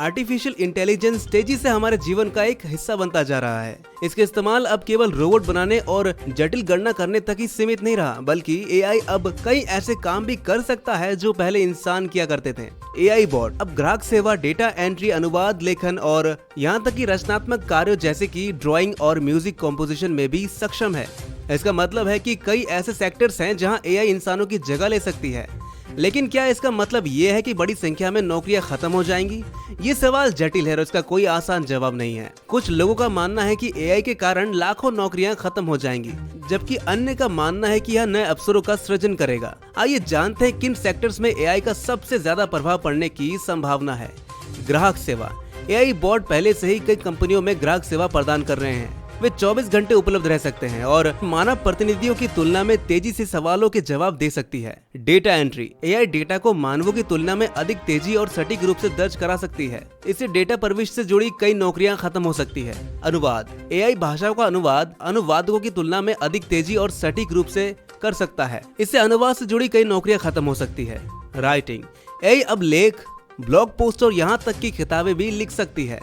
Artificial intelligence तेजी से हमारे जीवन का एक हिस्सा बनता जा रहा है। इसका इस्तेमाल अब केवल रोबोट बनाने और जटिल गणना करने तक ही सीमित नहीं रहा, बल्कि एआई अब कई ऐसे काम भी कर सकता है जो पहले इंसान किया करते थे। एआई बॉट अब ग्राहक सेवा, डेटा एंट्री, अनुवाद, लेखन और यहाँ तक कि रचनात्मक कार्यों जैसे कि ड्राइंग और म्यूजिक कॉम्पोजिशन में भी सक्षम है। इसका मतलब है कि कई ऐसे सेक्टर्स हैं जहां एआई इंसानों की जगह ले सकती है। लेकिन क्या इसका मतलब ये है कि बड़ी संख्या में नौकरियां खत्म हो जाएंगी? ये सवाल जटिल है और इसका कोई आसान जवाब नहीं है। कुछ लोगों का मानना है कि एआई के कारण लाखों नौकरियां खत्म हो जाएंगी, जबकि अन्य का मानना है कि यह नए अवसरों का सृजन करेगा। आइए जानते हैं किन सेक्टर्स में एआई का सबसे ज्यादा प्रभाव पड़ने की संभावना है। ग्राहक सेवा। एआई बॉट पहले से ही कई कंपनियों में ग्राहक सेवा प्रदान कर रहे हैं। वे 24 घंटे उपलब्ध रह सकते हैं और मानव प्रतिनिधियों की तुलना में तेजी से सवालों के जवाब दे सकती है। Data entry. एआई डेटा को मानवों की तुलना में अधिक तेजी और सटीक रूप से दर्ज करा सकती है। इससे डेटा प्रविष्टि से जुड़ी कई नौकरियां खत्म हो सकती है। अनुवाद। एआई भाषाओं का अनुवाद अनुवादकों की तुलना में अधिक तेजी और सटीक रूप से कर सकता है। इससे अनुवाद से जुड़ी कई नौकरियां खत्म हो सकती है। राइटिंग। एआई अब लेख, ब्लॉग पोस्ट और यहाँ तक की किताबें भी लिख सकती है।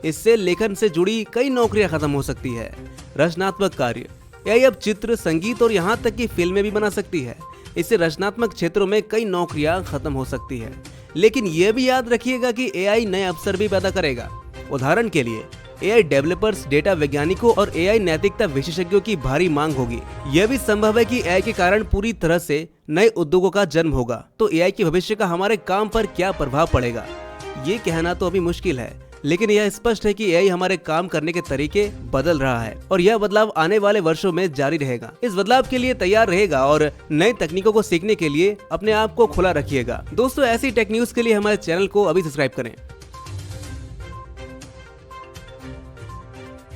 इससे लेखन से जुड़ी कई नौकरियां खत्म हो सकती है। रचनात्मक कार्य। एआई अब चित्र, संगीत और यहाँ तक कि फिल्में भी बना सकती है। इससे रचनात्मक क्षेत्रों में कई नौकरियां खत्म हो सकती है। लेकिन यह भी याद रखिएगा कि एआई नए अवसर भी पैदा करेगा। उदाहरण के लिए एआई डेवलपर्स, डेटा वैज्ञानिकों और एआई नैतिकता विशेषज्ञों की भारी मांग होगी। यह भी संभव है कि एआई के कारण पूरी तरह से नए उद्योगों का जन्म होगा। तो एआई के भविष्य का हमारे काम पर क्या प्रभाव पड़ेगा, ये कहना तो अभी मुश्किल है, लेकिन यह स्पष्ट है कि एआई हमारे काम करने के तरीके बदल रहा है और यह बदलाव आने वाले वर्षों में जारी रहेगा। इस बदलाव के लिए तैयार रहेगा और नई तकनीकों को सीखने के लिए अपने आप को खुला रखिएगा। दोस्तों, ऐसी टेक न्यूज के लिए हमारे चैनल को अभी सब्सक्राइब करें।